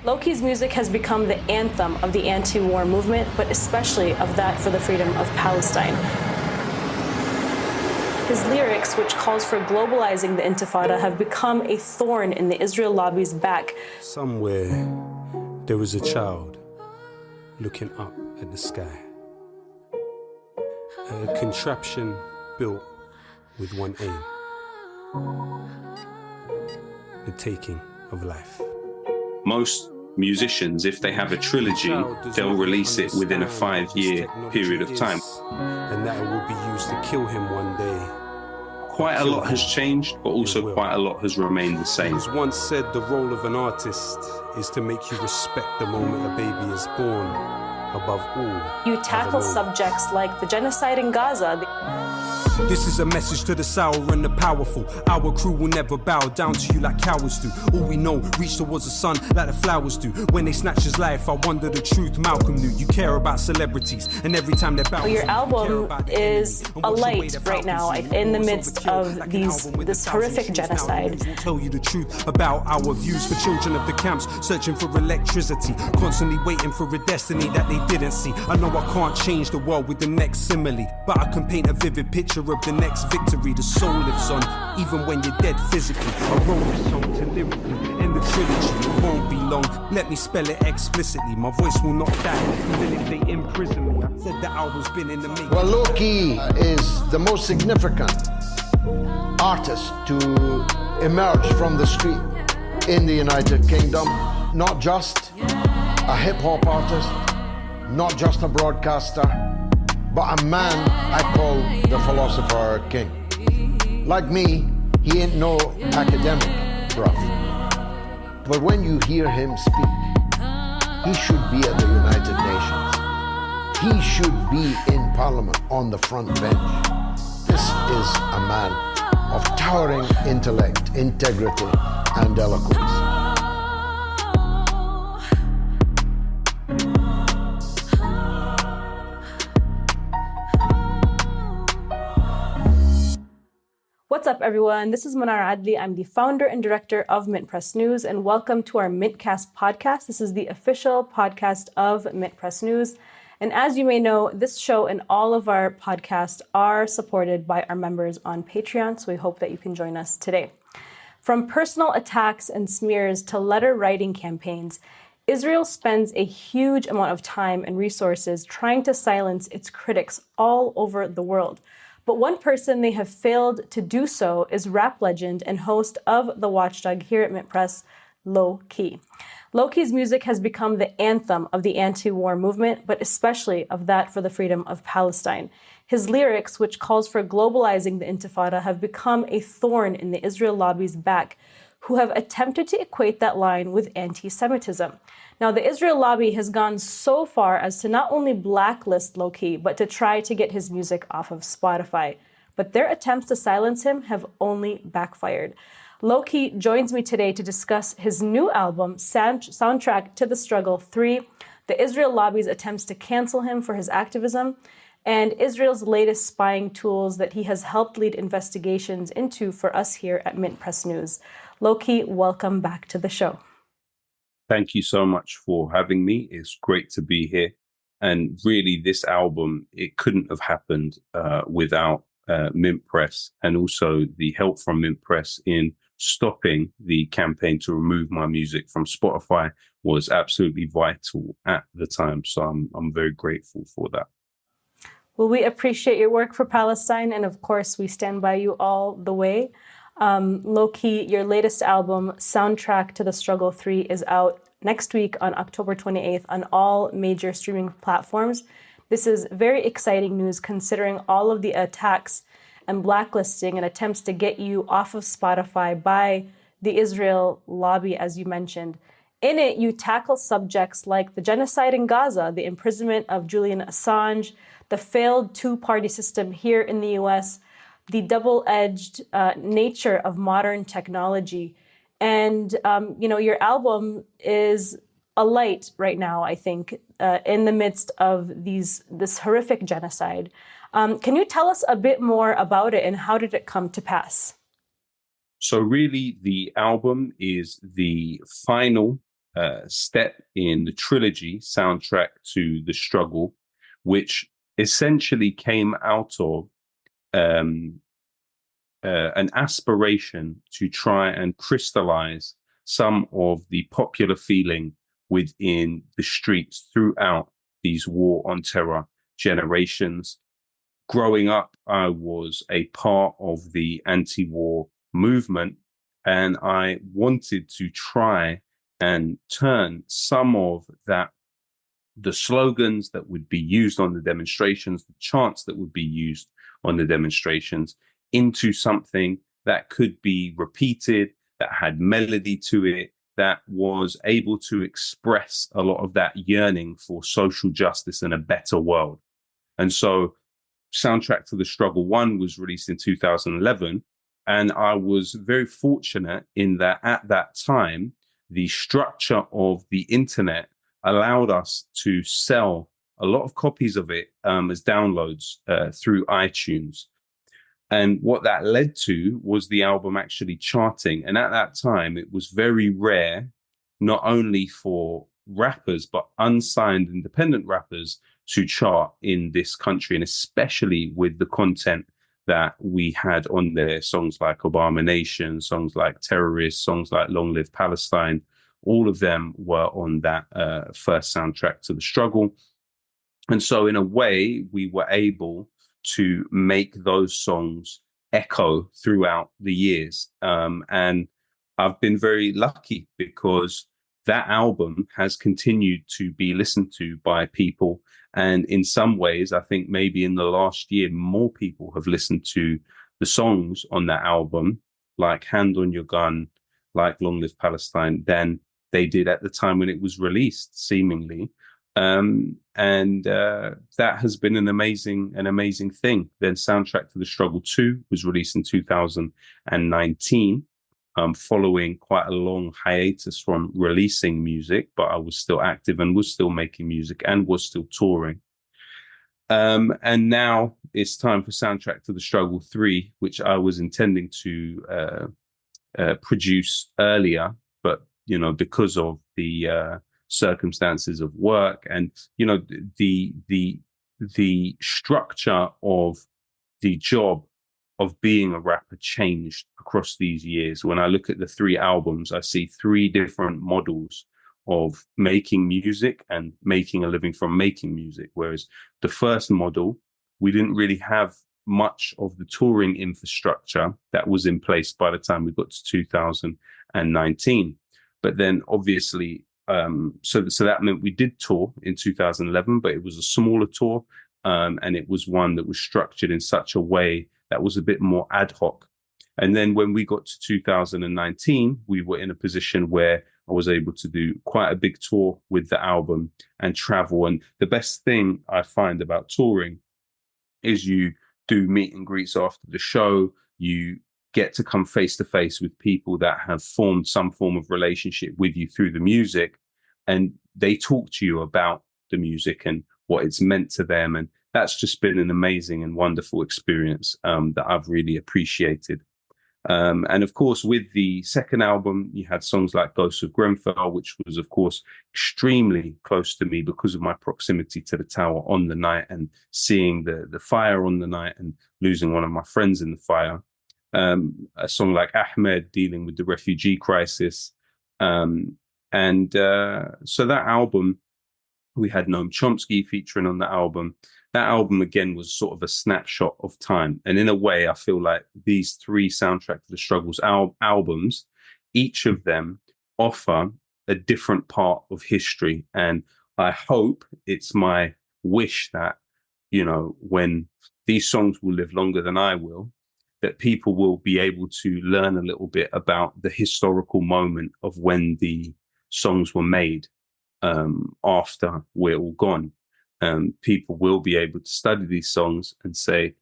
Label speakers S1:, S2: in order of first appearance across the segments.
S1: Lowkey's music has become the anthem of the anti-war movement, but especially of that for the freedom of Palestine. His lyrics, which calls for globalizing the Intifada, have become a thorn in the Israel lobby's back.
S2: Somewhere there was a child looking up at the sky. A contraption built with one aim: the taking of life.
S3: Most musicians, if they have a trilogy, they'll release it within a 5-year period of time.
S2: And that it will be used to kill him one day.
S3: Quite a lot has changed, but also quite a lot has remained the same.
S2: It was once said the role of an artist is to make you respect the moment a baby is born above all.
S1: You tackle subjects like the genocide in Gaza.
S2: This is a message to the sour and the powerful. Our crew will never bow down to you like cowards do. All we know, reach towards the sun like the flowers do. When they snatch his life, I wonder the truth Malcolm knew. You care about celebrities, and every time they're bound.
S1: Your album is a light right now in the midst of this horrific genocide.
S2: We'll tell you the truth about our views for children of the camps, searching for electricity, constantly waiting for a destiny that they didn't see. I know I can't change the world with the next simile, but I can paint a vivid picture of the next victory. The soul lives on, even when you're dead physically. I wrote a song to lyrically in the trilogy. It won't be long. Let me spell it explicitly. My voice will not die, even if they imprison me. I said the album's been in the making.
S4: Well, Lowkey is the most significant artist to emerge from the street in the United Kingdom. Not just a hip-hop artist, not just a broadcaster, but a man I call the philosopher king. Like me, he ain't no academic, bruv. But when you hear him speak, he should be at the United Nations. He should be in Parliament on the front bench. This is a man of towering intellect, integrity, and eloquence.
S1: What's up, everyone? This is Mnar Adley. I'm the founder and director of MintPress News, and welcome to our MintCast podcast. This is the official podcast of MintPress News. And as you may know, this show and all of our podcasts are supported by our members on Patreon, so we hope that you can join us today. From personal attacks and smears to letter writing campaigns, Israel spends a huge amount of time and resources trying to silence its critics all over the world. But one person they have failed to do so is rap legend and host of The Watchdog here at MintPress, Lowkey. Lowkey's music has become the anthem of the anti-war movement, but especially of that for the freedom of Palestine. His lyrics, which calls for globalizing the Intifada, have become a thorn in the Israel lobby's back, who have attempted to equate that line with anti-Semitism. Now, the Israel lobby has gone so far as to not only blacklist Lowkey, but to try to get his music off of Spotify. But their attempts to silence him have only backfired. Lowkey joins me today to discuss his new album, Soundtrack to the Struggle 3, the Israel lobby's attempts to cancel him for his activism, and Israel's latest spying tools that he has helped lead investigations into for us here at MintPress News. Lowkey, welcome back to the show.
S3: Thank you so much for having me. It's great to be here. And really, this album, it couldn't have happened without MintPress, and also the help from MintPress in stopping the campaign to remove my music from Spotify was absolutely vital at the time. So I'm very grateful for that.
S1: Well, we appreciate your work for Palestine, and of course, we stand by you all the way. Lowkey, your latest album, Soundtrack to the Struggle 3, is out next week on October 28th on all major streaming platforms. This is very exciting news considering all of the attacks and blacklisting and attempts to get you off of Spotify by the Israel lobby, as you mentioned. In it, you tackle subjects like the genocide in Gaza, the imprisonment of Julian Assange, the failed two-party system here in the US, the double-edged nature of modern technology. And, your album is a light right now, I think, in the midst of this horrific genocide. Can you tell us a bit more about it and how did it come to pass?
S3: So really, the album is the final step in the trilogy soundtrack to The Struggle, which essentially came out of an aspiration to try and crystallize some of the popular feeling within the streets throughout these war on terror generations. Growing up, I was a part of the anti-war movement, and I wanted to try and turn some of that, the slogans that would be used on the demonstrations, the chants that would be used on the demonstrations, into something that could be repeated, that had melody to it, that was able to express a lot of that yearning for social justice and a better world. And so Soundtrack to the Struggle 1 was released in 2011. And I was very fortunate in that at that time, the structure of the internet allowed us to sell a lot of copies of it as downloads through iTunes. And what that led to was the album actually charting. And at that time, it was very rare, not only for rappers, but unsigned independent rappers to chart in this country, and especially with the content that we had on there, songs like Obama Nation, songs like Terrorist, songs like Long Live Palestine. All of them were on that first Soundtrack to the Struggle. And so in a way, we were able to make those songs echo throughout the years. And I've been very lucky because that album has continued to be listened to by people. And in some ways, I think maybe in the last year, more people have listened to the songs on that album, like Hand on Your Gun, like Long Live Palestine, than they did at the time when it was released, seemingly. And that has been an amazing thing. Then Soundtrack to the Struggle 2 was released in 2019, following quite a long hiatus from releasing music, but I was still active and was still making music and was still touring. And now it's time for Soundtrack to the Struggle 3, which I was intending to produce earlier, but, you know, because of the circumstances of work and, you know, the structure of the job of being a rapper changed across these years. When I look at the 3 albums, I see 3 different models of making music and making a living from making music. Whereas the first model, we didn't really have much of the touring infrastructure that was in place by the time we got to 2019. But then obviously, so that meant we did tour in 2011, but it was a smaller tour. And it was one that was structured in such a way that was a bit more ad hoc. And then when we got to 2019, we were in a position where I was able to do quite a big tour with the album and travel. And the best thing I find about touring is you do meet and greets after the show. You get to come face to face with people that have formed some form of relationship with you through the music. And they talk to you about the music and what it's meant to them. And that's just been an amazing and wonderful experience that I've really appreciated. And of course, with the second album, you had songs like Ghosts of Grenfell, which was, of course, extremely close to me because of my proximity to the tower on the night and seeing the fire on the night and losing one of my friends in the fire. A song like Ahmed, dealing with the refugee crisis. So that album, we had Noam Chomsky featuring on the album. That album, again, was sort of a snapshot of time. And in a way, I feel like these 3 Soundtrack to the Struggles albums, each of them offer a different part of history. And I hope, it's my wish that, you know, when these songs will live longer than I will, that people will be able to learn a little bit about the historical moment of when the songs were made after we're all gone. People will be able to study these songs and say,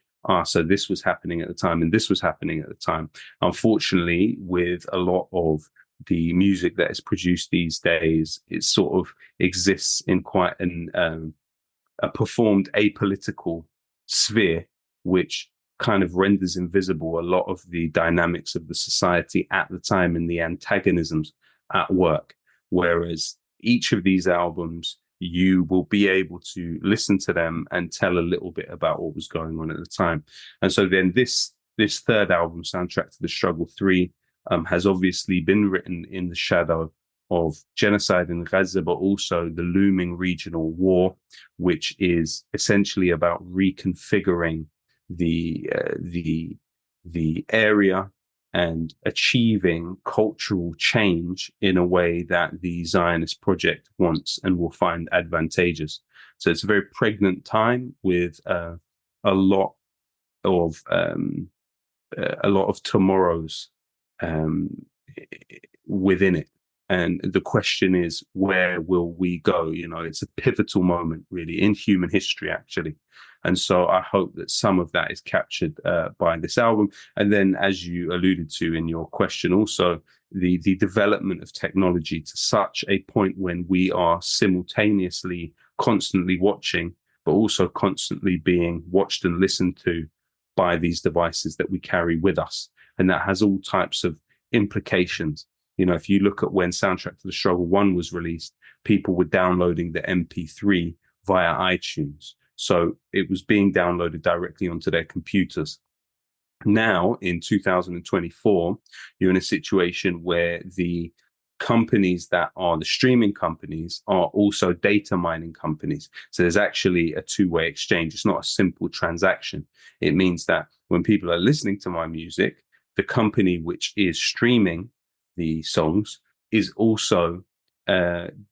S3: so this was happening at the time and this was happening at the time. Unfortunately, with a lot of the music that is produced these days, it sort of exists in quite a performed apolitical sphere, which kind of renders invisible a lot of the dynamics of the society at the time and the antagonisms at work. Whereas each of these albums, you will be able to listen to them and tell a little bit about what was going on at the time. And so then this third album, Soundtrack to the Struggle 3, has obviously been written in the shadow of genocide in Gaza, but also the looming regional war, which is essentially about reconfiguring the area and achieving cultural change in a way that the Zionist project wants and will find advantageous. So it's a very pregnant time with a lot of tomorrows within it. And the question is, where will we go? You know, it's a pivotal moment, really, in human history, actually. And so I hope that some of that is captured by this album. And then, as you alluded to in your question, also the development of technology to such a point when we are simultaneously constantly watching, but also constantly being watched and listened to by these devices that we carry with us. And that has all types of implications. You know, if you look at when Soundtrack to the Struggle 1 was released, people were downloading the MP3 via iTunes. So it was being downloaded directly onto their computers. Now, in 2024, you're in a situation where the companies that are the streaming companies are also data mining companies. So there's actually a two-way exchange. It's not a simple transaction. It means that when people are listening to my music, the company which is streaming the songs is also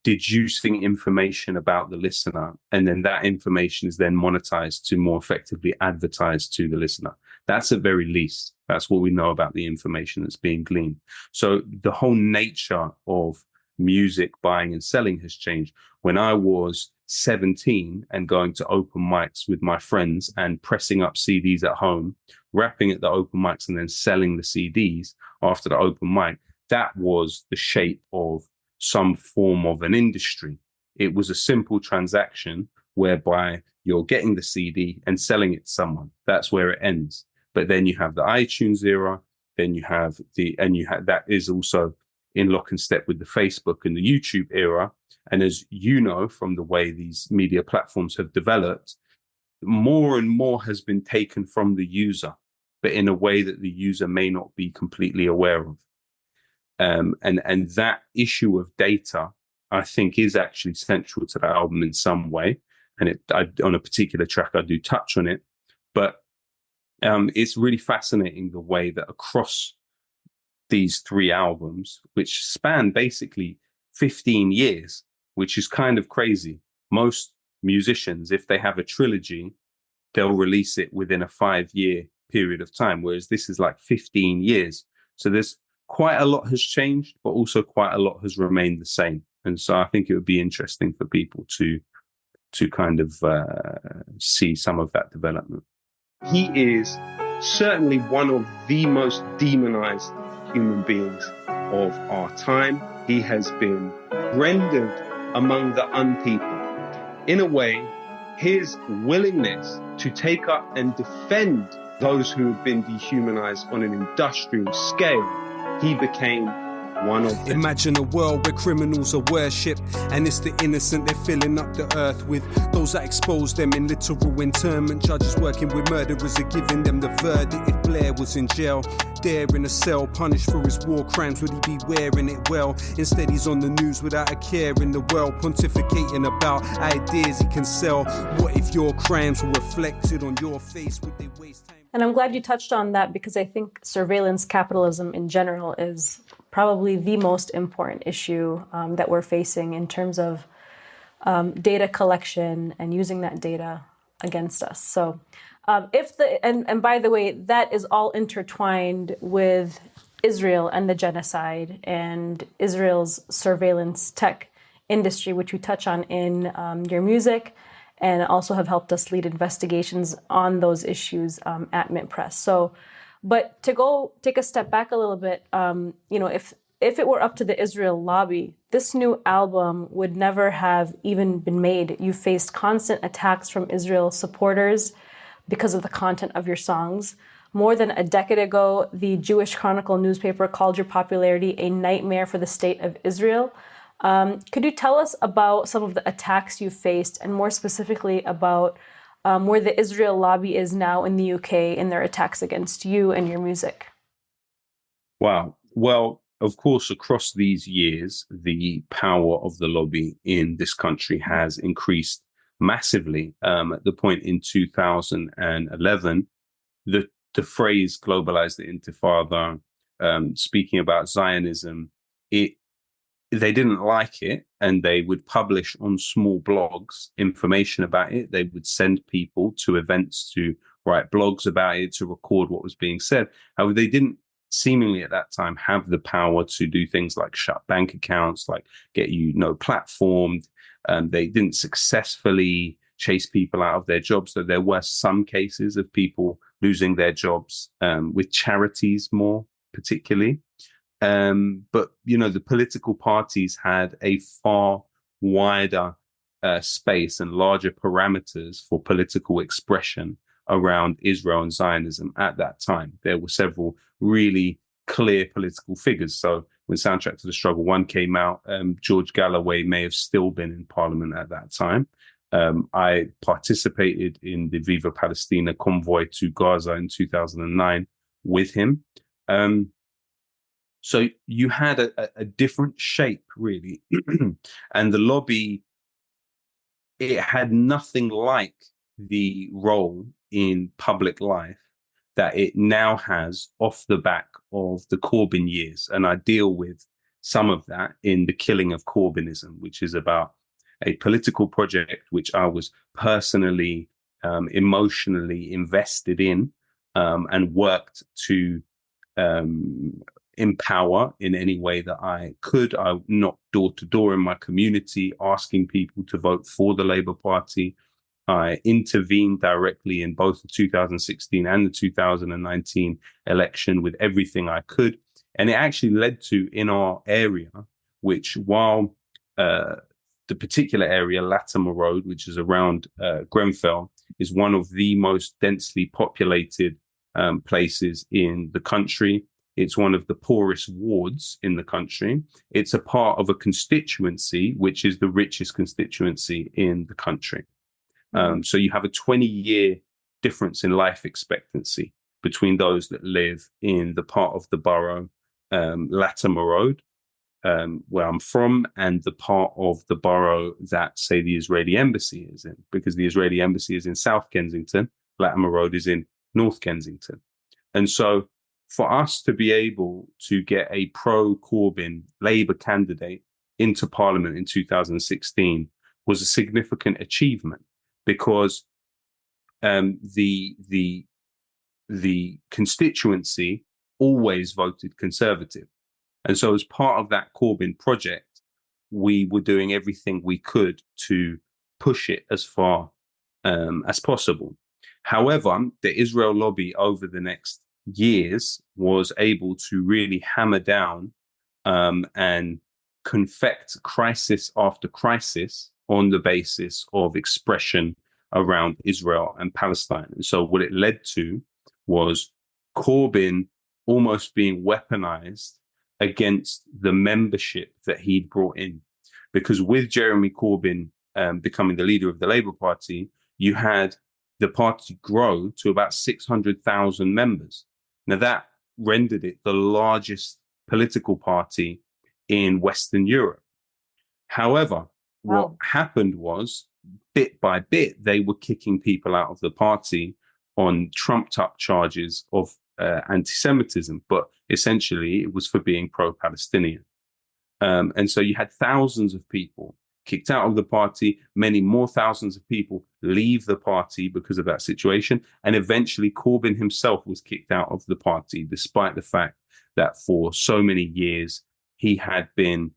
S3: deducing information about the listener, and then that information is then monetized to more effectively advertise to the listener. That's at very least. That's what we know about the information that's being gleaned. So the whole nature of music buying and selling has changed. When I was 17 and going to open mics with my friends and pressing up CDs at home, rapping at the open mics and then selling the CDs after the open mic, that was the shape of some form of an industry. It was a simple transaction whereby you're getting the CD and selling it to someone. That's where it ends. But then you have the iTunes era, then you have that is also in lock and step with the Facebook and the YouTube era. And as you know, from the way these media platforms have developed, more and more has been taken from the user, but in a way that the user may not be completely aware of. And that issue of data, I think, is actually central to the album in some way. And on a particular track, I do touch on it. But it's really fascinating the way that across these three albums, which span basically 15 years, which is kind of crazy. Most musicians, if they have a trilogy, they'll release it within a 5-year period of time, whereas this is like 15 years. So there's quite a lot has changed, but also quite a lot has remained the same. And so I think it would be interesting for people to kind of see some of that development.
S5: He is certainly one of the most demonized human beings of our time. He has been rendered among the unpeople. In a way, his willingness to take up and defend those who have been dehumanized on an industrial scale, he became one of them.
S2: Imagine a world where criminals are worshipped, and it's the innocent they're filling up the earth with. Those that expose them in literal internment. Judges working with murderers are giving them the verdict. If Blair was in jail, there in a cell, punished for his war crimes, would he be wearing it well? Instead he's on the news without a care in the world, pontificating about ideas he can sell. What if your crimes were reflected on your face? Would they waste time?
S1: And I'm glad you touched on that, because I think surveillance capitalism in general is probably the most important issue that we're facing in terms of data collection and using that data against us. So and by the way, that is all intertwined with Israel and the genocide and Israel's surveillance tech industry, which we touch on in your music, and also have helped us lead investigations on those issues at MintPress. So, but to go take a step back a little bit, if it were up to the Israel lobby, this new album would never have even been made. You faced constant attacks from Israel supporters because of the content of your songs. More than a decade ago, the Jewish Chronicle newspaper called your popularity a nightmare for the state of Israel. Could you tell us about some of the attacks you faced, and more specifically about where the Israel lobby is now in the UK in their attacks against you and your music?
S3: Wow. Well, of course, across these years, the power of the lobby in this country has increased massively. At the point in 2011, the phrase globalized the intifada, speaking about Zionism, they didn't like it, and they would publish on small blogs information about it. They would send people to events to write blogs about it, to record what was being said. However, they didn't seemingly at that time have the power to do things like shut bank accounts, like get platformed. They didn't successfully chase people out of their jobs. So there were some cases of people losing their jobs with charities more particularly. But, the political parties had a far wider space and larger parameters for political expression around Israel and Zionism at that time. There were several really clear political figures. So when Soundtrack to the Struggle 1 came out, George Galloway may have still been in Parliament at that time. I participated in the Viva Palestina convoy to Gaza in 2009 with him. So you had a different shape, really. And the lobby, it had nothing like the role in public life that it now has off the back of the Corbyn years. And I deal with some of that in The Killing of Corbynism, which is about a political project which I was personally, emotionally invested in, and worked to empower in any way that I could. I knocked door to door in my community, asking people to vote for the Labour Party. I intervened directly in both the 2016 and the 2019 election with everything I could. And it actually led to, in our area, which while the particular area, Latimer Road, which is around Grenfell, is one of the most densely populated places in the country. It's one of the poorest wards in the country. It's a part of a constituency, which is the richest constituency in the country. So you have a 20-year difference in life expectancy between those that live in the part of the borough, Latimer Road, where I'm from, and the part of the borough that, say, the Israeli embassy is in, because the Israeli embassy is in South Kensington, Latimer Road is in North Kensington. And so for us to be able to get a pro-Corbyn Labour candidate into Parliament in 2016 was a significant achievement, because the constituency always voted Conservative. And so as part of that Corbyn project, we were doing everything we could to push it as far as possible. However, the Israel lobby over the next years was able to really hammer down and confect crisis after crisis on the basis of expression around Israel and Palestine. And so what it led to was Corbyn almost being weaponized against the membership that he'd brought in. Because with Jeremy Corbyn becoming the leader of the Labour Party, you had the party grow to about 600,000 members. Now that rendered it the largest political party in Western Europe. However, what happened was, bit by bit, they were kicking people out of the party on trumped-up charges of anti-Semitism, but essentially it was for being pro-Palestinian. And so you had thousands of people kicked out of the party, many more thousands of people leave the party because of that situation, and eventually Corbyn himself was kicked out of the party, despite the fact that for so many years he had been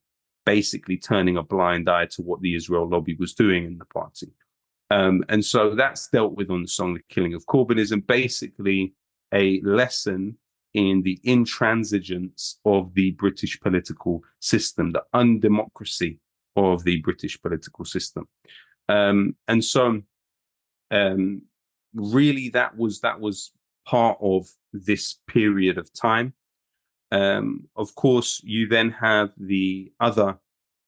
S3: basically turning a blind eye to what the Israel lobby was doing in the party. And so that's dealt with on the song The Killing of Corbynism, basically a lesson in the intransigence of the British political system, the undemocracy of the British political system. And so really that was part of this period of time. Of course, you then have the other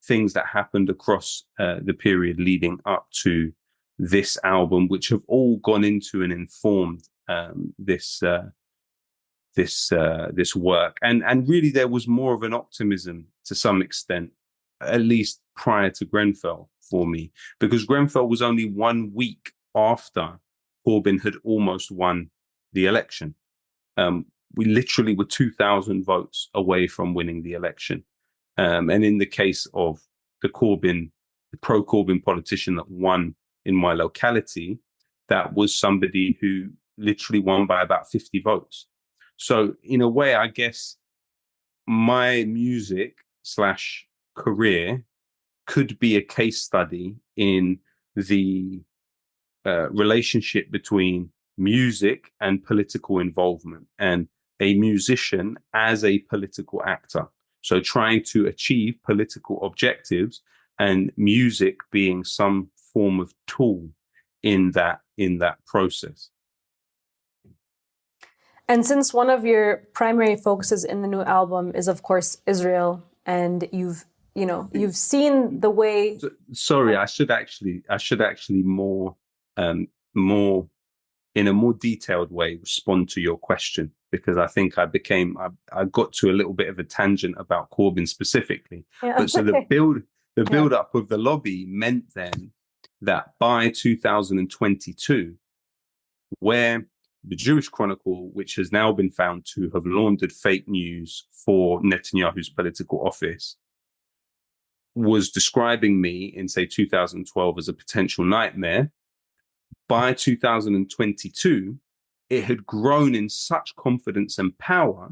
S3: things that happened across the period leading up to this album, which have all gone into and informed this work. And really, there was more of an optimism to some extent, at least prior to Grenfell for me, because Grenfell was only 1 week after Corbyn had almost won the election. We literally were 2,000 votes away from winning the election. And in the case of the pro-Corbyn politician that won in my locality, that was somebody who literally won by about 50 votes. So in a way, I guess my music / career could be a case study in the relationship between music and political involvement, and a musician as a political actor. So trying to achieve political objectives, and music being some form of tool in that process.
S1: And since one of your primary focuses in the new album is, of course, Israel, and you've seen the way.
S3: Sorry, I should actually more in a more detailed way respond to your question, because I think I got to a little bit of a tangent about Corbyn specifically.
S1: Yeah.
S3: But so the build up of the lobby meant then that by 2022, where the Jewish Chronicle, which has now been found to have laundered fake news for Netanyahu's political office, was describing me in, say, 2012 as a potential nightmare, by 2022, it had grown in such confidence and power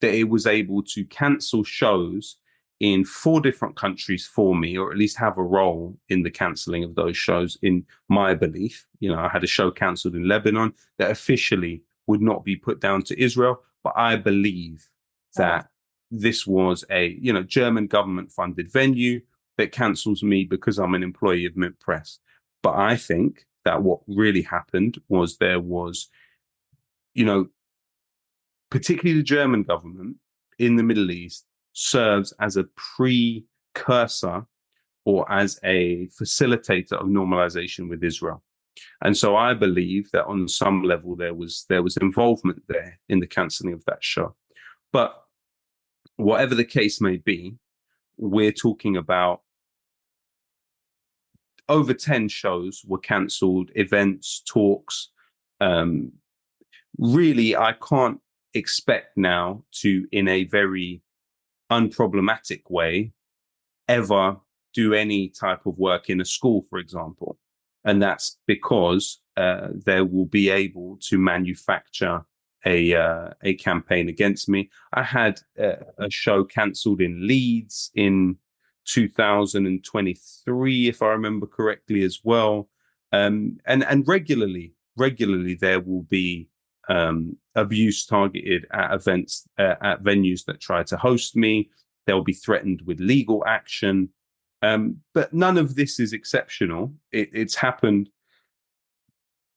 S3: that it was able to cancel shows in 4 different countries for me, or at least have a role in the cancelling of those shows, in my belief. I had a show cancelled in Lebanon that officially would not be put down to Israel, but I believe that this was a German government funded venue that cancels me because I'm an employee of MintPress. But I think that what really happened was there was, particularly the German government in the Middle East serves as a precursor or as a facilitator of normalization with Israel. And so I believe that on some level there was involvement there in the cancelling of that show. But whatever the case may be, we're talking about over 10 shows were cancelled, events, talks. Really, I can't expect now to, in a very unproblematic way, ever do any type of work in a school, for example. And that's because they will be able to manufacture a campaign against me. I had a show cancelled in Leeds in 2023, if I remember correctly, as well. And regularly there will be abuse targeted at events, at venues that try to host me. They'll be threatened with legal action. But none of this is exceptional. It's happened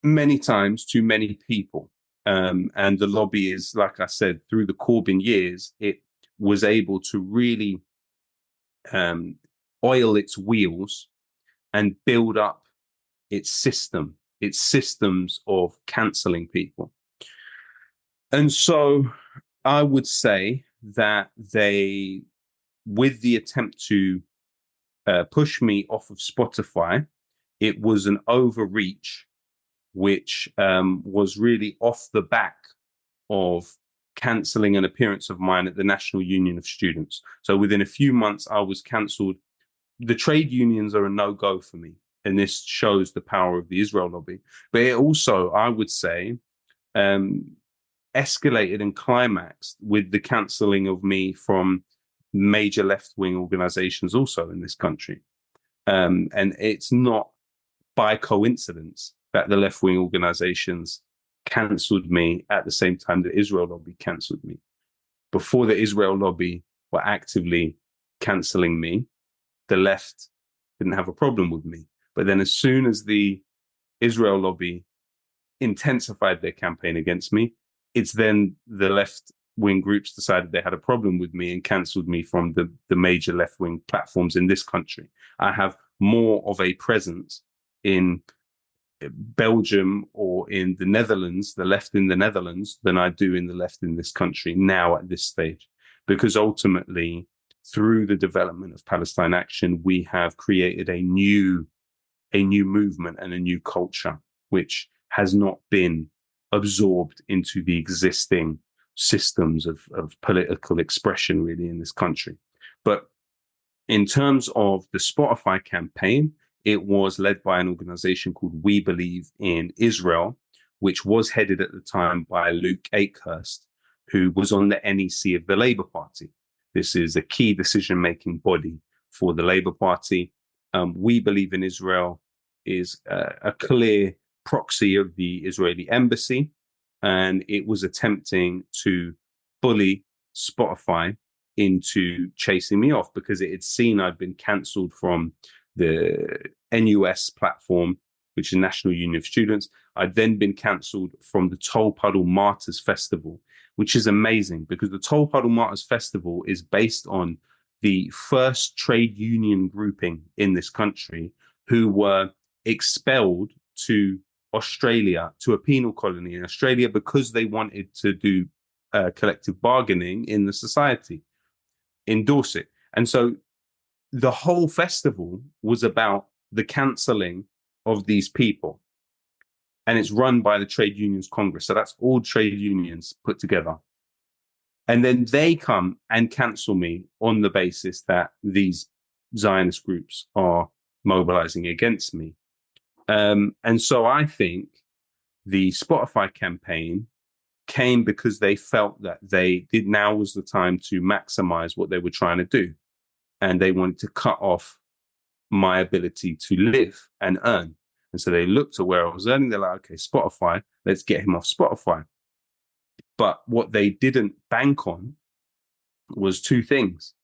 S3: many times to many people. And the lobby is, like I said, through the Corbyn years, it was able to really oil its wheels and build up its systems of cancelling people. And so I would say that they, with the attempt to push me off of Spotify, it was an overreach, which was really off the back of cancelling an appearance of mine at the National Union of Students. So within a few months, I was cancelled. The trade unions are a no-go for me, and this shows the power of the Israel lobby. But it also, I would say, escalated and climaxed with the cancelling of me from major left-wing organizations also in this country. And it's not by coincidence that the left-wing organizations cancelled me at the same time the Israel lobby cancelled me. Before the Israel lobby were actively cancelling me, the left didn't have a problem with me. But then as soon as the Israel lobby intensified their campaign against me, it's then the left left-wing groups decided they had a problem with me and cancelled me from the major left-wing platforms in this country. I have more of a presence in Belgium or in the Netherlands, the left in the Netherlands, than I do in the left in this country now at this stage. Because ultimately, through the development of Palestine Action, we have created a new movement and a new culture, which has not been absorbed into the existing systems of political expression really in this country. But in terms of the Spotify campaign, it was led by an organization called We Believe in Israel, which was headed at the time by Luke Akehurst, who was on the NEC of the Labour Party. This is a key decision-making body for the Labour Party. We Believe in Israel is a clear proxy of the Israeli embassy, and it was attempting to bully Spotify into chasing me off because it had seen I'd been cancelled from the NUS platform, which is National Union of Students. I'd then been cancelled from the Toll Puddle Martyrs Festival, which is amazing because the Toll Puddle Martyrs Festival is based on the first trade union grouping in this country who were expelled to Australia, to a penal colony in Australia, because they wanted to do collective bargaining in the society, endorse it. And so the whole festival was about the cancelling of these people. And it's run by the Trade Unions Congress. So that's all trade unions put together. And then they come and cancel me on the basis that these Zionist groups are mobilizing against me. And so I think the Spotify campaign came because they felt that now was the time to maximize what they were trying to do. And they wanted to cut off my ability to live and earn. And so they looked at where I was earning. They're like, okay, Spotify, let's get him off Spotify. But what they didn't bank on was two things.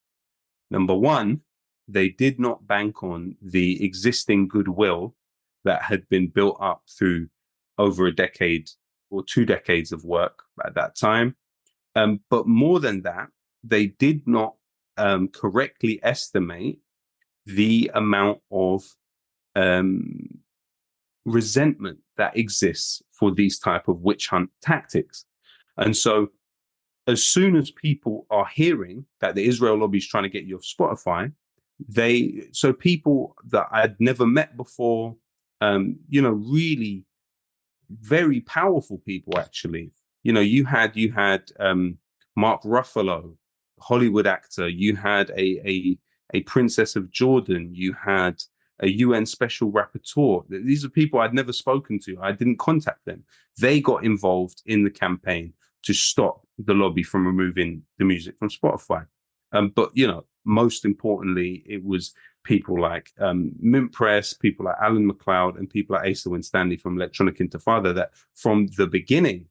S3: Number one, they did not bank on the existing goodwill that had been built up through over a decade or 2 decades of work at that time. But more than that, they did not correctly estimate the amount of resentment that exists for these type of witch hunt tactics. And so as soon as people are hearing that the Israel lobby is trying to get you off Spotify, so people that I'd never met before, really very powerful people, actually. You had Mark Ruffalo, Hollywood actor. You had a princess of Jordan. You had a UN special rapporteur. These are people I'd never spoken to. I didn't contact them. They got involved in the campaign to stop the lobby from removing the music from Spotify. But most importantly, it was people like MintPress, people like Alan McLeod, and people like Asa Winstanley from Electronic Intifada that from the beginning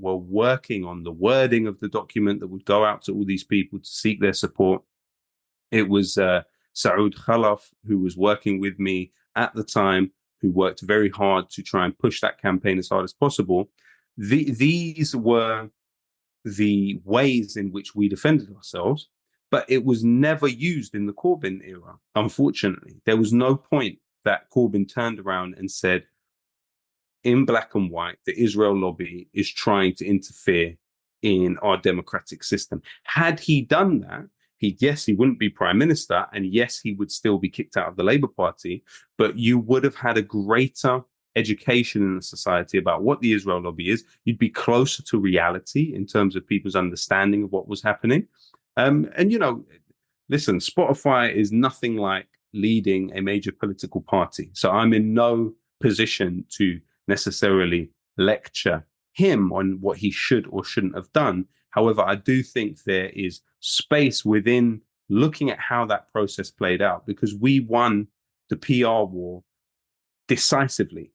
S3: were working on the wording of the document that would go out to all these people to seek their support. It was Saud Khalaf, who was working with me at the time, who worked very hard to try and push that campaign as hard as possible. These were the ways in which we defended ourselves, but it was never used in the Corbyn era, unfortunately. There was no point that Corbyn turned around and said, in black and white, the Israel lobby is trying to interfere in our democratic system. Had he done that, he wouldn't be prime minister, and yes, he would still be kicked out of the Labour Party, but you would have had a greater education in the society about what the Israel lobby is. You'd be closer to reality in terms of people's understanding of what was happening. Listen, Spotify is nothing like leading a major political party. So I'm in no position to necessarily lecture him on what he should or shouldn't have done. However, I do think there is space within looking at how that process played out, because we won the PR war decisively,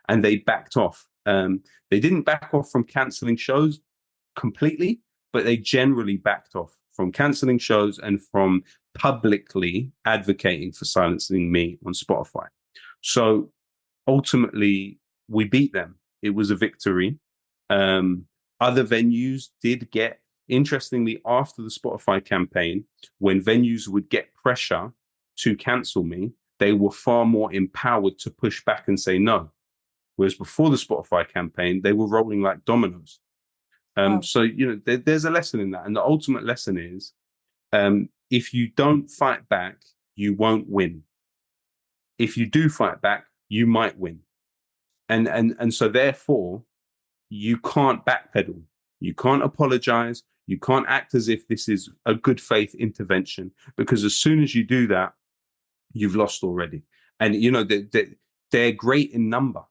S3: and they backed off. They didn't back off from cancelling shows completely, but they generally backed off from cancelling shows and from publicly advocating for silencing me on Spotify. So ultimately, we beat them. It was a victory. Other venues did get, interestingly, after the Spotify campaign, when venues would get pressure to cancel me, they were far more empowered to push back and say no. Whereas before the Spotify campaign, they were rolling like dominoes. So, there's a lesson in that. And the ultimate lesson is, if you don't fight back, you won't win. If you do fight back, you might win. And so therefore, you can't backpedal. You can't apologize. You can't act as if this is a good faith intervention, because as soon as you do that, you've lost already. And, they're great in number.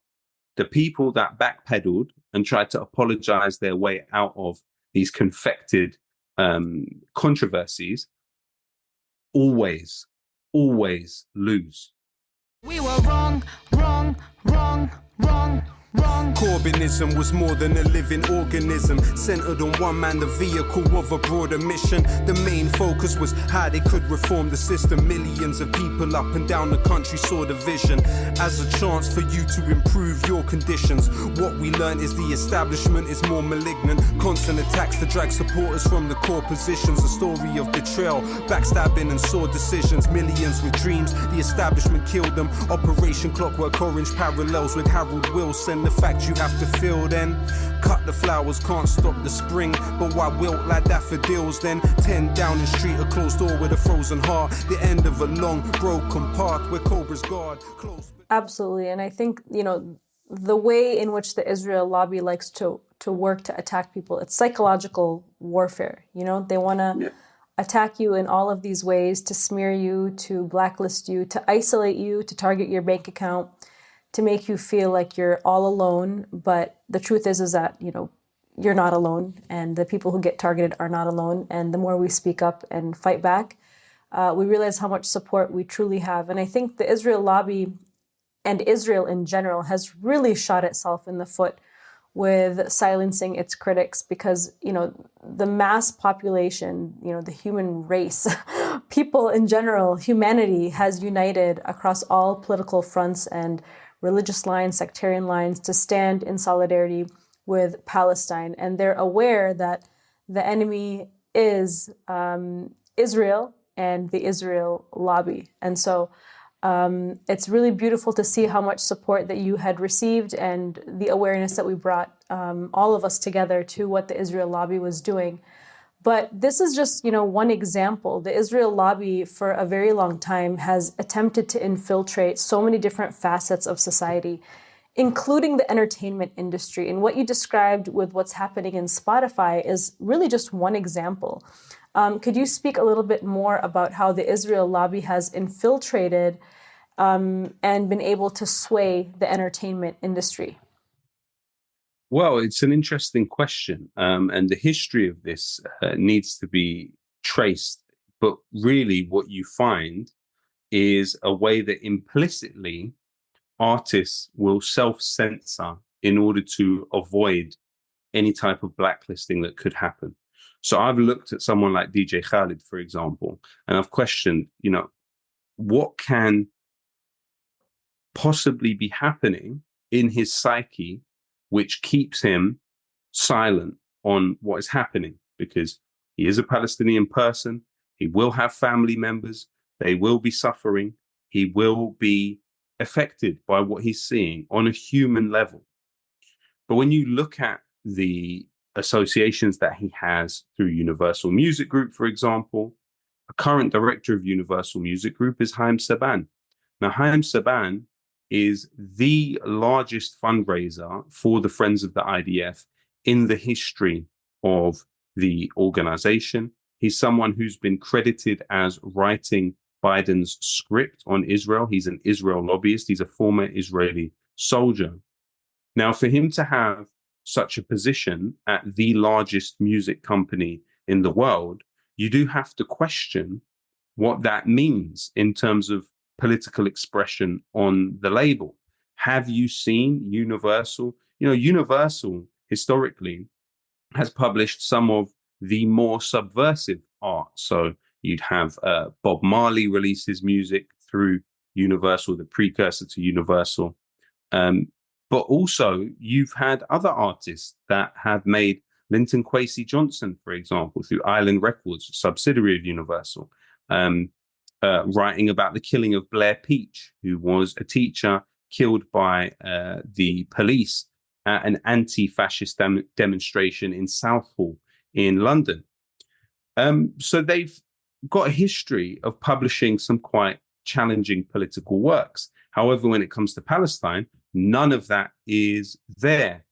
S3: The people that backpedaled and tried to apologize their way out of these confected controversies always lose.
S6: We were wrong.
S2: Corbynism was more than a living organism, centered on one man, the vehicle of a broader mission. The main focus was how they could reform the system. Millions of people up and down the country saw the vision as a chance for you to improve your conditions. What we learned is the establishment is more malignant. Constant attacks to drag supporters from the core positions. A story of betrayal, backstabbing and sore decisions. Millions with dreams, the establishment killed them. Operation Clockwork Orange parallels with Harold Wilson. The fact you have to feel then. Cut the flowers, can't stop the spring. But why wilt like daffodils then? 10 Downing Street, a closed door with a frozen heart. The end of a long broken path where cobras guard.
S1: Absolutely. And I think, the way in which the Israel lobby likes to work to attack people, it's psychological warfare. They want to attack you in all of these ways, to smear you, to blacklist you, to isolate you, to target your bank account, to make you feel like you're all alone. But the truth is that, you're not alone, and the people who get targeted are not alone. And the more we speak up and fight back, we realize how much support we truly have. And I think the Israel lobby and Israel in general has really shot itself in the foot with silencing its critics, because, the mass population, the human race, people in general, humanity has united across all political fronts and religious lines, sectarian lines, to stand in solidarity with Palestine. And they're aware that the enemy is Israel and the Israel lobby. And so it's really beautiful to see how much support that you had received, and the awareness that we brought all of us together to what the Israel lobby was doing. But this is just, one example. The Israel lobby for a very long time has attempted to infiltrate so many different facets of society, including the entertainment industry. And what you described with what's happening in Spotify is really just one example. Could you speak a little bit more about how the Israel lobby has infiltrated and been able to sway the entertainment industry?
S3: Well, it's an interesting question. And the history of this needs to be traced. But really what you find is a way that implicitly artists will self-censor in order to avoid any type of blacklisting that could happen. So I've looked at someone like DJ Khaled, for example, and I've questioned, what can possibly be happening in his psyche which keeps him silent on what is happening, because he is a Palestinian person. He will have family members. They will be suffering. He will be affected by what he's seeing on a human level. But when you look at the associations that he has through Universal Music Group, for example, a current director of Universal Music Group is Haim Saban. Now, Haim Saban is the largest fundraiser for the Friends of the IDF in the history of the organization. He's someone who's been credited as writing Biden's script on Israel. He's an Israel lobbyist. He's a former Israeli soldier. Now, for him to have such a position at the largest music company in the world, you do have to question what that means in terms of political expression on the label. Have you seen Universal? Universal historically has published some of the more subversive art. So you'd have Bob Marley release his music through Universal, the precursor to Universal. But also, you've had other artists that have made Linton Kwesi Johnson, for example, through Island Records, a subsidiary of Universal, writing about the killing of Blair Peach, who was a teacher killed by the police at an anti-fascist demonstration in Southall in London. So they've got a history of publishing some quite challenging political works. However, when it comes to Palestine, none of that is there.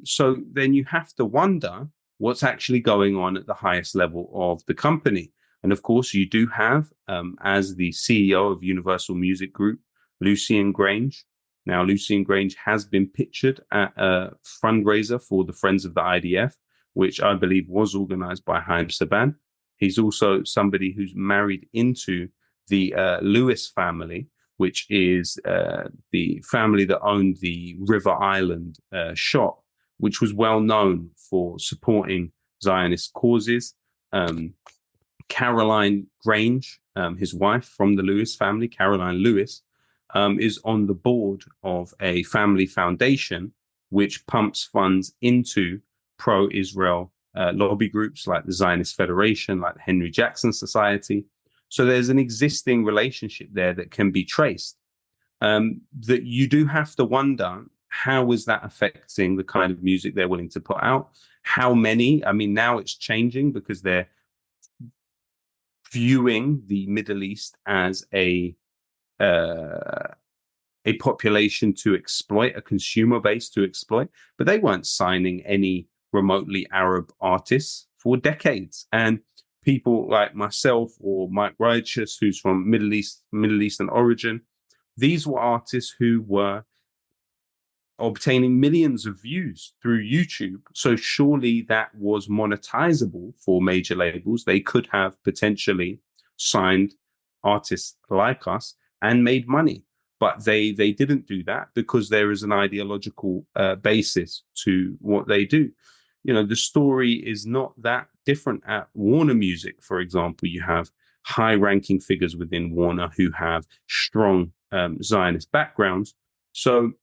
S3: So then you have to wonder what's actually going on at the highest level of the company. And of course, you do have, as the CEO of Universal Music Group, Lucian Grange. Now, Lucian Grange has been pictured at a fundraiser for the Friends of the IDF, which I believe was organized by Haim Saban. He's also somebody who's married into the Lewis family, which is the family that owned the River Island shop, which was well known for supporting Zionist causes. Caroline Grange, his wife from the Lewis family, Caroline Lewis, is on the board of a family foundation which pumps funds into pro-Israel lobby groups like the Zionist Federation, like the Henry Jackson Society. So there's an existing relationship there that can be traced. That you do have to wonder, how is that affecting the kind of music they're willing to put out? How many? I mean, now it's changing because they're viewing the Middle East as a population to exploit, a consumer base to exploit, but they weren't signing any remotely Arab artists for decades. And people like myself or Mike Righteous, who's from Middle Eastern origin, these were artists who were obtaining millions of views through YouTube. So surely that was monetizable for major labels. They could have potentially signed artists like us and made money. But they didn't do that because there is an ideological basis to what they do. You know, the story is not that different at Warner Music, for example. You have high-ranking figures within Warner who have strong Zionist backgrounds. So,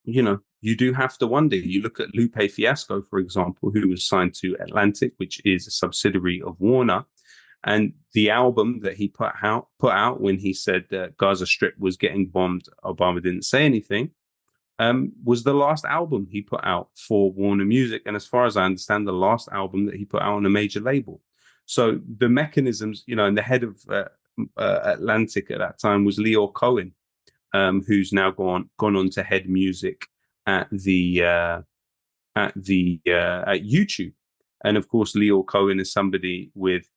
S3: you know, you do have to wonder. You look at Lupe Fiasco, for example, who was signed to Atlantic, which is a subsidiary of Warner. And the album that he put out when he said Gaza Strip was getting bombed, Obama didn't say anything, was the last album he put out for Warner Music. And as far as I understand, the last album that he put out on a major label. So the mechanisms, you know, and the head of Atlantic at that time was Leo Cohen, who's now gone on to head music at YouTube. And of course, Leo Cohen is somebody with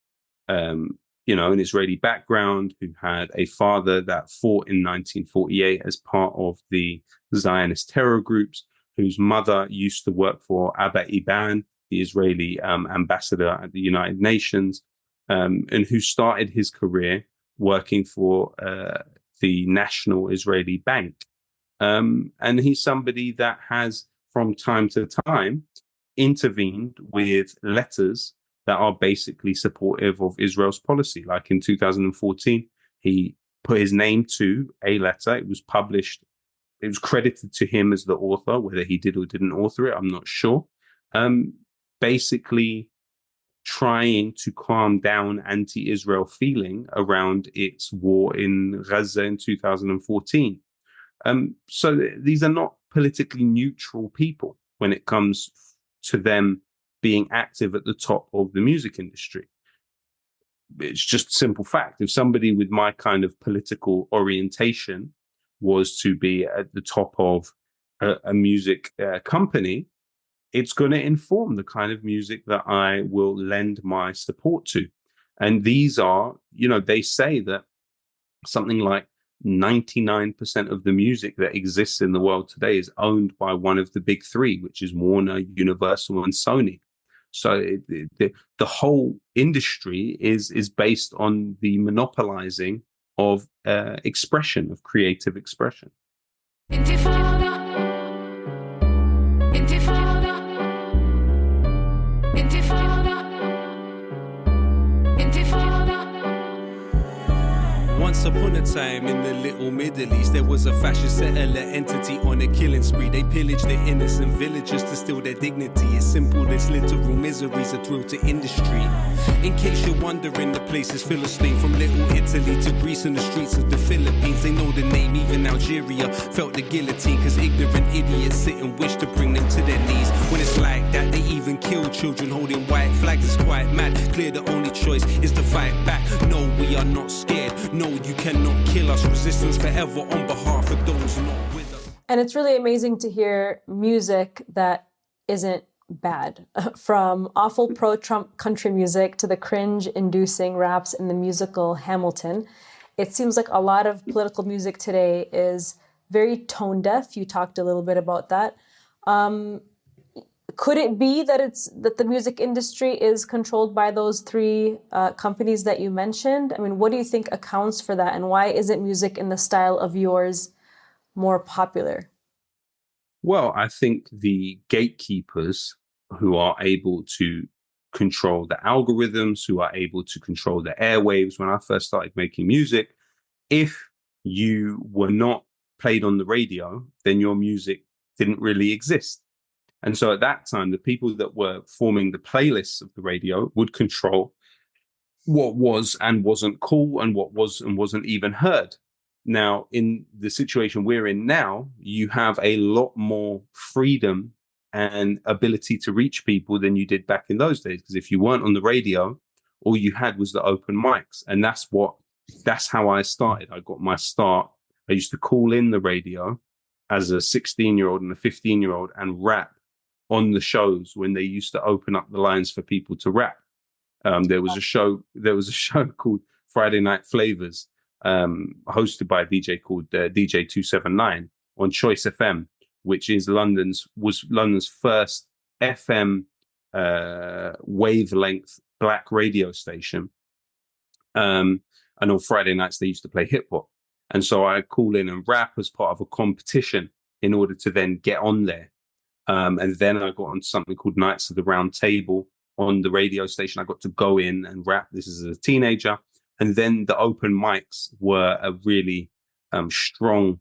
S3: you know, an Israeli background, who had a father that fought in 1948 as part of the Zionist terror groups, whose mother used to work for Abba Eban, the Israeli ambassador at the United Nations, and who started his career working for the National Israeli Bank. And he's somebody that has, from time to time, intervened with letters that are basically supportive of Israel's policy. Like in 2014, he put his name to a letter. It was published. It was credited to him as the author. Whether he did or didn't author it, I'm not sure. Basically trying to calm down anti-Israel feeling around its war in Gaza in 2014. So these are not politically neutral people when it comes to them being active at the top of the music industry. It's just a simple fact. If somebody with my kind of political orientation was to be at the top of a music company, it's going to inform the kind of music that I will lend my support to. And these are, you know, they say that something like 99% of the music that exists in the world today is owned by one of the big three, which is Warner, Universal, and Sony. So the whole industry is based on the monopolizing of expression, of creative expression.
S6: Intifada. Intifada. Intifada. Intifada.
S2: Once upon a time in the little Middle East, there was a fascist settler entity on a killing spree. They pillaged the innocent villagers to steal their dignity. It's simple, this literal misery's a thrill to industry. In case you're wondering, the place is Philistine. From little Italy to Greece and the streets of the Philippines. They know the name, even Algeria felt the guillotine. Cause ignorant idiots sit and wish to bring them to their knees. When it's like that, they even kill children holding white flags. It's quite mad, clear the only choice is to fight back. No, we are not scared. No, you cannot kill us. Resistance forever on behalf of those not with us.
S1: And it's really amazing to hear music that isn't bad. From awful pro-Trump country music to the cringe-inducing raps in the musical Hamilton. It seems like a lot of political music today is very tone-deaf. You talked a little bit about that. Could it be that the music industry is controlled by those three companies that you mentioned? I mean, what do you think accounts for that? And why isn't music in the style of yours more popular?
S3: Well, I think the gatekeepers who are able to control the algorithms, who are able to control the airwaves. When I first started making music, if you were not played on the radio, then your music didn't really exist. And so at that time, the people that were forming the playlists of the radio would control what was and wasn't cool and what was and wasn't even heard. Now, in the situation we're in now, you have a lot more freedom and ability to reach people than you did back in those days. Because if you weren't on the radio, all you had was the open mics. And that's how I started. I got my start. I used to call in the radio as a 16-year-old and a 15-year-old and rap on the shows when they used to open up the lines for people to rap. There was a show called Friday Night Flavors, hosted by a DJ called DJ 279 on Choice FM, which is London's first FM wavelength black radio station. And on Friday nights they used to play hip hop, and so I call in and rap as part of a competition in order to then get on there. And then I got on something called Nights of the Round Table on the radio station. I got to go in and rap. This is as a teenager. And then the open mics were a really strong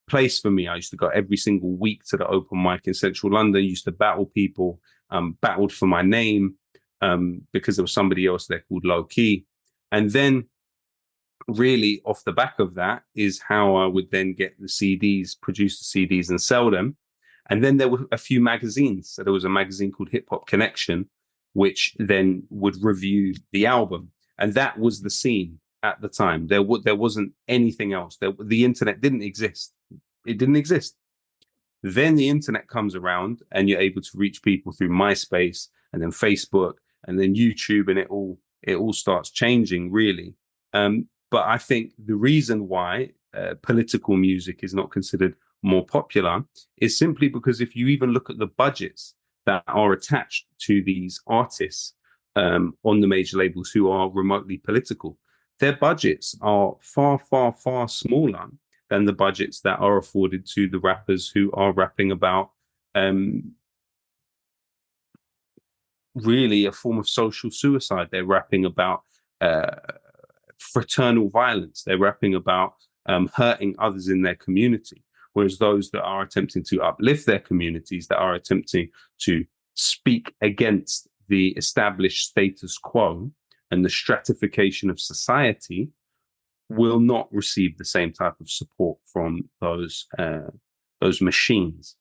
S3: place for me. I used to go every single week to the open mic in central London, used to battle people, battled for my name because there was somebody else there called Lowkey. And then really off the back of that is how I would then get the CDs, produce the CDs and sell them. And then there were a few magazines. So there was a magazine called Hip Hop Connection, which then would review the album. And that was the scene at the time. There wasn't anything else. The internet didn't exist. It didn't exist. Then the internet comes around and you're able to reach people through MySpace and then Facebook and then YouTube, and it all starts changing, really. But I think the reason why political music is not considered more popular is simply because if you even look at the budgets that are attached to these artists on the major labels who are remotely political, their budgets are far, far, far smaller than the budgets that are afforded to the rappers who are rapping about really a form of social suicide. They're rapping about fraternal violence. They're rapping about hurting others in their community. Whereas those that are attempting to uplift their communities, that are attempting to speak against the established status quo and the stratification of society, will not receive the same type of support from those machines.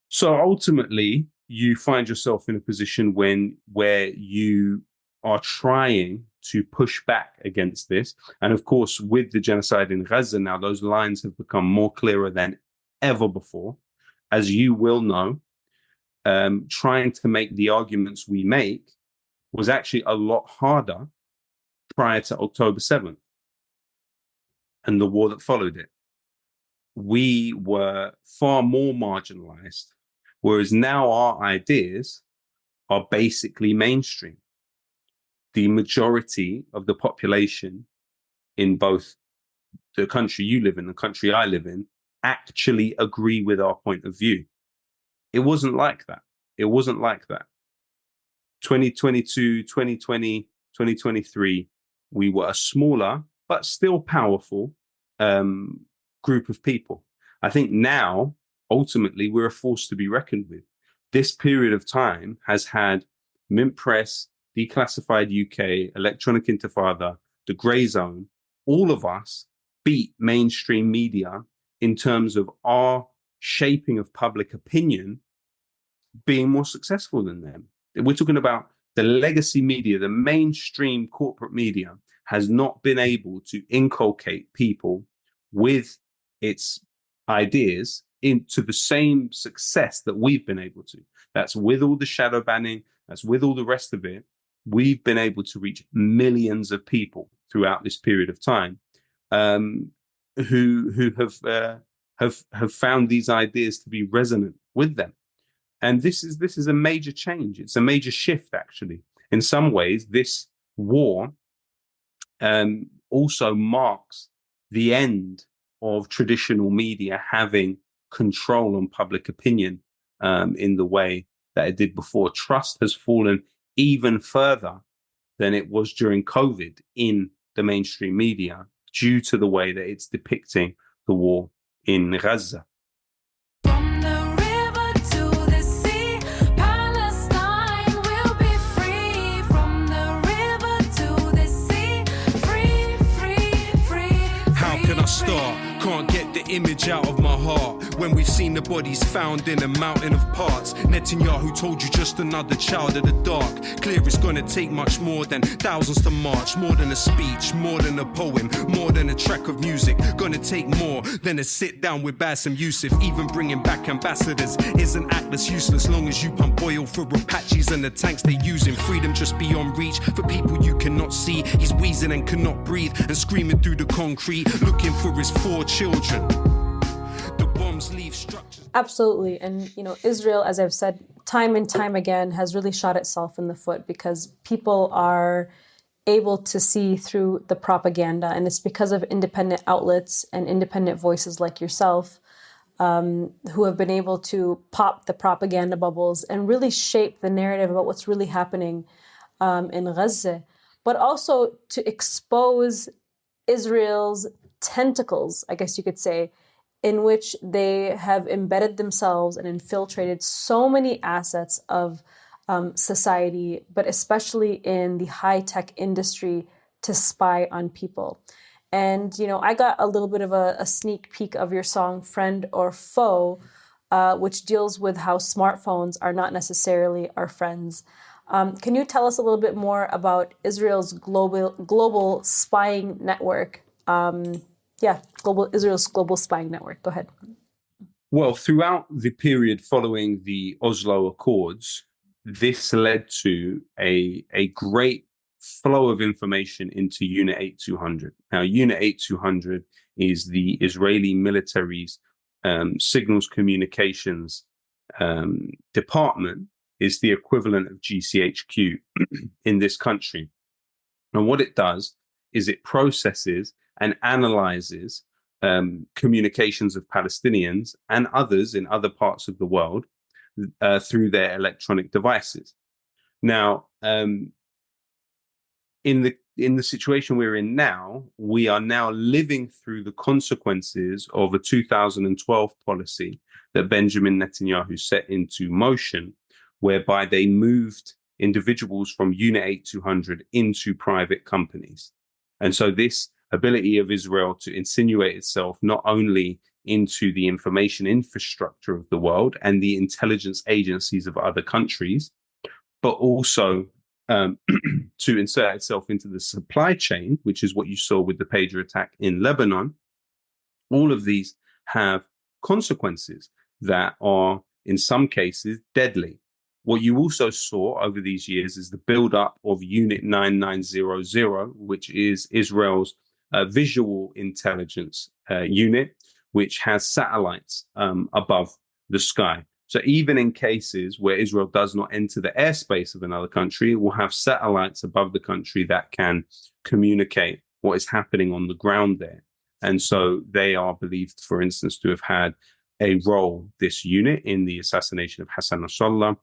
S3: So ultimately, you find yourself in a position where you are trying to push back against this. And of course, with the genocide in Gaza now, those lines have become more clearer than ever before. As you will know, trying to make the arguments we make was actually a lot harder prior to October 7th and the war that followed it. We were far more marginalized, whereas now our ideas are basically mainstream. The majority of the population in both the country you live in, the country I live in, actually agree with our point of view. It wasn't like that. It wasn't like that. 2022, 2020, 2023, we were a smaller but still powerful group of people. I think now, ultimately, we're a force to be reckoned with. This period of time has had MintPress, Declassified UK, Electronic Intifada, the Grey Zone, all of us beat mainstream media in terms of our shaping of public opinion being more successful than them. We're talking about the legacy media, the mainstream corporate media has not been able to inculcate people with its ideas into the same success that we've been able to. That's with all the shadow banning, that's with all the rest of it. We've been able to reach millions of people throughout this period of time who have found these ideas to be resonant with them. And this is a major change. It's a major shift, actually. In some ways, this war also marks the end of traditional media having control on public opinion in the way that it did before. Trust has fallen even further than it was during COVID in the mainstream media due to the way that it's depicting the war in Gaza.
S6: From the river to the sea, Palestine will be free. From the river to the sea, free, free, free.
S2: How can I start? Can't get the image out of my heart when we've seen the bodies found in a mountain of parts. Netanyahu told you just another child of the dark. Clear it's gonna take much more than thousands to march, more than a speech, more than a poem, more than a track of music. Gonna take more than a sit down with Bassem Youssef. Even bringing back ambassadors is an act that's useless long as you pump oil for Apaches and the tanks they using. Freedom just beyond reach for people you cannot see. He's wheezing and cannot breathe and screaming through the concrete, looking for his 4 children. The bombs leave structures.
S1: Absolutely. And, Israel, as I've said time and time again, has really shot itself in the foot because people are able to see through the propaganda. And it's because of independent outlets and independent voices like yourself who have been able to pop the propaganda bubbles and really shape the narrative about what's really happening in Gaza, but also to expose Israel's tentacles, I guess you could say, in which they have embedded themselves and infiltrated so many assets of society, but especially in the high-tech industry to spy on people. And, I got a little bit of a sneak peek of your song, Friend or Foe, which deals with how smartphones are not necessarily our friends. Can you tell us a little bit more about Israel's global spying network? Israel's global spying network. Go ahead.
S3: Well, throughout the period following the Oslo Accords, this led to a great flow of information into Unit 8200. Now, Unit 8200 is the Israeli military's signals communications department, is the equivalent of GCHQ in this country. And what it does is it processes and analyzes communications of Palestinians and others in other parts of the world through their electronic devices. Now, in the situation we're in now, we are now living through the consequences of a 2012 policy that Benjamin Netanyahu set into motion, whereby they moved individuals from Unit 8200 into private companies. And so this ability of Israel to insinuate itself not only into the information infrastructure of the world and the intelligence agencies of other countries, but also to insert itself into the supply chain, which is what you saw with the pager attack in Lebanon. All of these have consequences that are, in some cases, deadly. What you also saw over these years is the build-up of Unit 9900, which is Israel's visual intelligence unit, which has satellites above the sky. So even in cases where Israel does not enter the airspace of another country, it will have satellites above the country that can communicate what is happening on the ground there. And so they are believed, for instance, to have had a role, this unit, in the assassination of Hassan Nasrallah.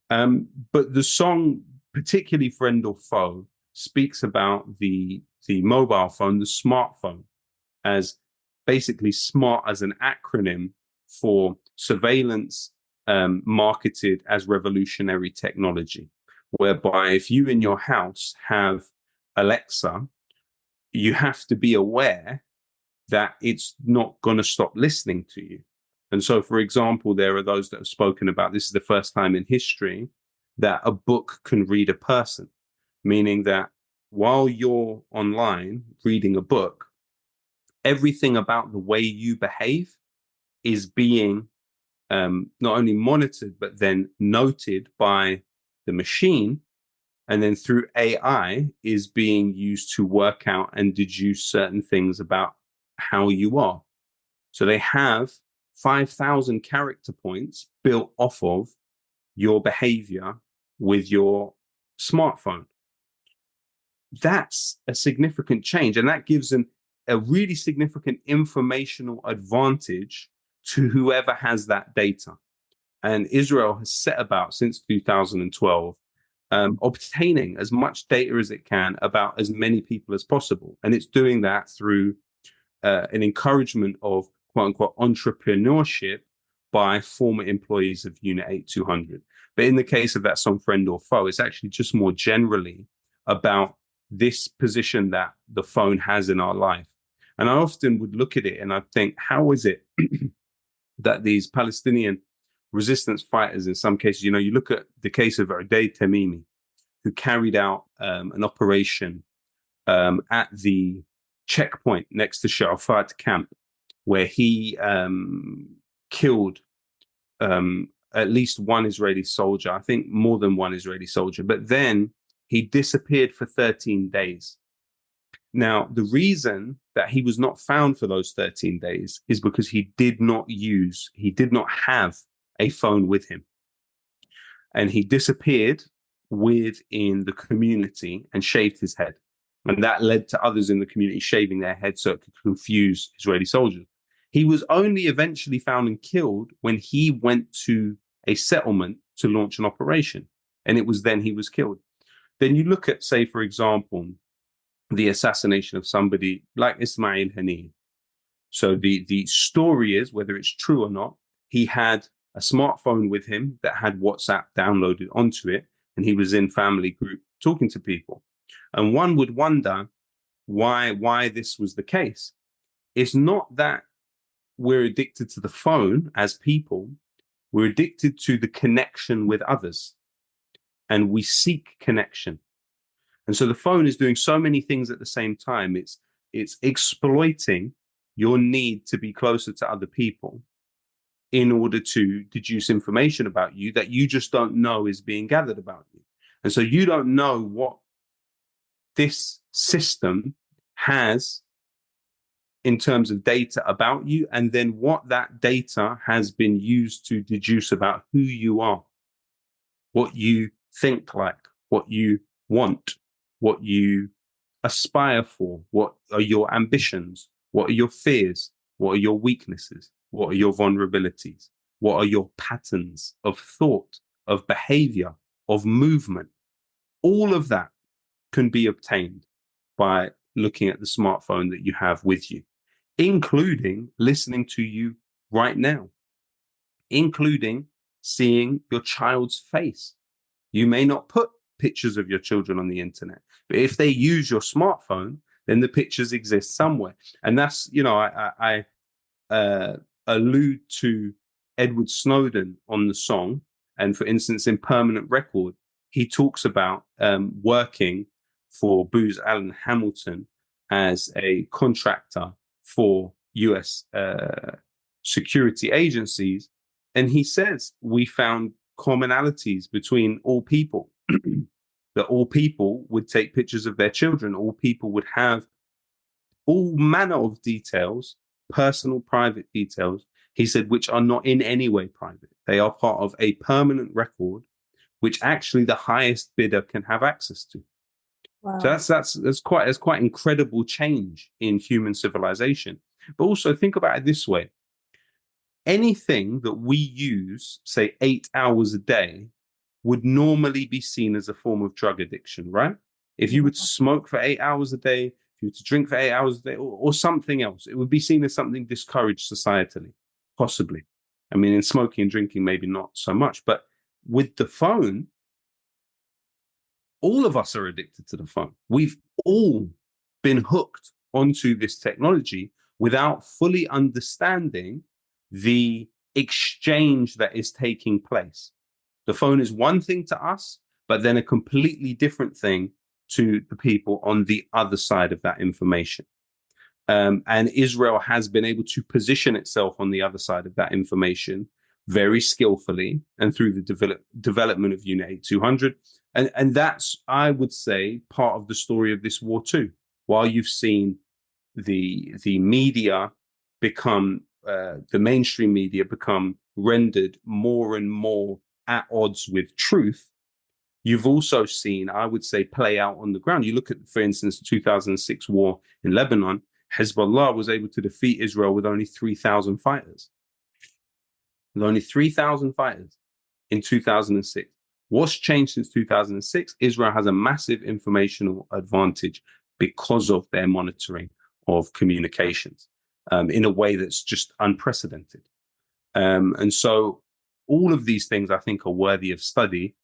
S3: But the song, particularly Friend or Foe, speaks about the the mobile phone, the smartphone, as basically smart as an acronym for surveillance marketed as revolutionary technology, whereby if you in your house have Alexa, you have to be aware that it's not going to stop listening to you. And so, for example, there are those that have spoken about this is the first time in history that a book can read a person, meaning that while you're online reading a book, everything about the way you behave is being not only monitored, but then noted by the machine. And then through AI is being used to work out and deduce certain things about how you are. So they have 5,000 character points built off of your behavior with your smartphone. That's a significant change. And that gives them a really significant informational advantage to whoever has that data. And Israel has set about since 2012 obtaining as much data as it can about as many people as possible. And it's doing that through an encouragement of quote unquote entrepreneurship by former employees of Unit 8200. But in the case of That Song Friend or Foe, it's actually just more generally about this position that the phone has in our life. And I often would look at it and I think, how is it that these Palestinian resistance fighters, in some cases, you know, you look at the case of Uday Tamimi, who carried out an operation at the checkpoint next to Sharafat camp, where he killed at least one Israeli soldier, I think more than one Israeli soldier, but then he disappeared for 13 days. Now, the reason that he was not found for those 13 days is because he did not have a phone with him. And he disappeared within the community and shaved his head. And that led to others in the community shaving their heads so it could confuse Israeli soldiers. He was only eventually found and killed when he went to a settlement to launch an operation. And it was then he was killed. Then you look at, say, for example, the assassination of somebody like Ismail Haniyeh. So the story is, whether it's true or not, he had a smartphone with him that had WhatsApp downloaded onto it, and he was in family group talking to people. And one would wonder why this was the case. It's not that we're addicted to the phone as people, we're addicted to the connection with others, and we seek connection. And so the phone is doing so many things at the same time. It's exploiting your need to be closer to other people in order to deduce information about you that you just don't know is being gathered about you. And so you don't know what this system has in terms of data about you, and then what that data has been used to deduce about who you are, what you think like, what you want, what you aspire for, what are your ambitions, what are your fears, what are your weaknesses, what are your vulnerabilities, what are your patterns of thought, of behavior, of movement. All of that can be obtained by looking at the smartphone that you have with you, including listening to you right now, including seeing your child's face. You may not put pictures of your children on the internet, but if they use your smartphone, then the pictures exist somewhere. And that's, you know, I allude to Edward Snowden on the song. And for instance, in Permanent Record, he talks about working for Booz Allen Hamilton as a contractor for US security agencies. And he says, we found commonalities between all people, that all people would take pictures of their children. All people would have all manner of details, personal, private details, he said, which are not in any way private. They are part of a permanent record, which actually the highest bidder can have access to.
S1: Wow.
S3: So that's quite incredible change in human civilization. But also think about it this way. Anything that we use, say 8 hours a day, would normally be seen as a form of drug addiction, right? If you would smoke for 8 hours a day, if you were to drink for 8 hours a day, or something else, it would be seen as something discouraged societally, possibly. I mean, in smoking and drinking, maybe not so much, but with the phone, all of us are addicted to the phone. We've all been hooked onto this technology without fully understanding the exchange that is taking place. The phone is one thing to us, but then a completely different thing to the people on the other side of that information. And Israel has been able to position itself on the other side of that information very skillfully and through the development of Unit 8200. And that's, I would say, part of the story of this war too. While you've seen the media become, the mainstream media become rendered more and more at odds with truth, you've also seen, I would say, play out on the ground. You look at, for instance, the 2006 war in Lebanon, Hezbollah was able to defeat Israel with only 3,000 fighters. With only 3,000 fighters in 2006. What's changed since 2006? Israel has a massive informational advantage because of their monitoring of communications in a way that's just unprecedented. And so all of these things, I think, are worthy of study.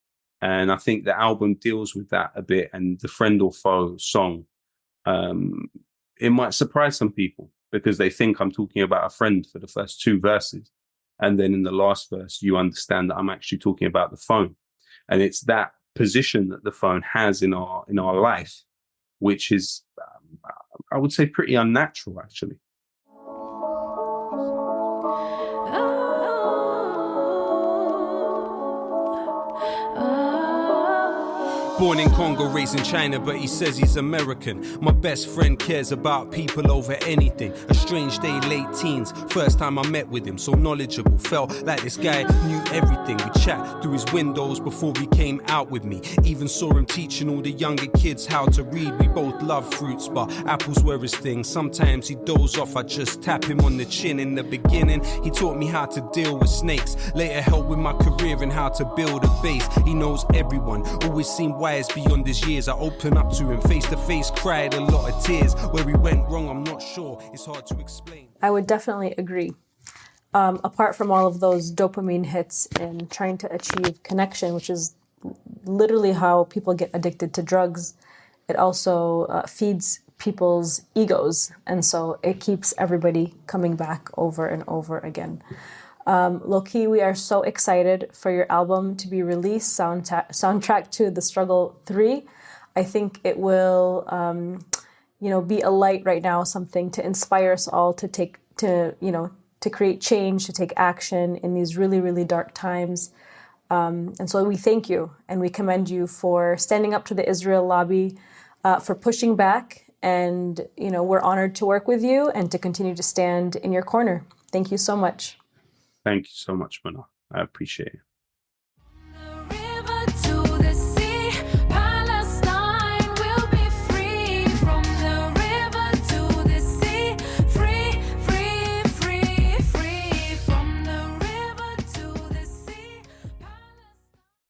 S3: And I think the album deals with that a bit. And the Friend or Foe song, it might surprise some people because they think I'm talking about a friend for the first 2 verses. And then in the last verse, you understand that I'm actually talking about the phone. And it's that position that the phone has in our life, which is, I would say, pretty unnatural, actually.
S2: Born in Congo, raised in China, but he says he's American. My best friend cares about people over anything. A strange day, late teens, first time I met with him. So knowledgeable, felt like this guy knew everything. We chat through his windows before he came out with me. Even saw him teaching all the younger kids how to read. We both love fruits, but apples were his thing. Sometimes he doze off, I just tap him on the chin. In the beginning, he taught me how to deal with snakes. Later helped with my career and how to build a base. He knows everyone, always seemed wise beyond his years. I open up to him face to face, cried a lot of tears. Where he went wrong, I'm not sure. It's hard to explain.
S1: I would definitely agree. Apart from all of those dopamine hits and trying to achieve connection, which is literally how people get addicted to drugs, it also feeds people's egos. And so it keeps everybody coming back over and over again. Lowkey, we are so excited for your album to be released, soundtrack to The Struggle 3. I think it will, be a light right now, something to inspire us all to create change, to take action in these really, really dark times. And so we thank you and we commend you for standing up to the Israel lobby, for pushing back. And, we're honored to work with you and to continue to stand in your corner. Thank you so much.
S3: Thank you so much, Mnar. I appreciate it.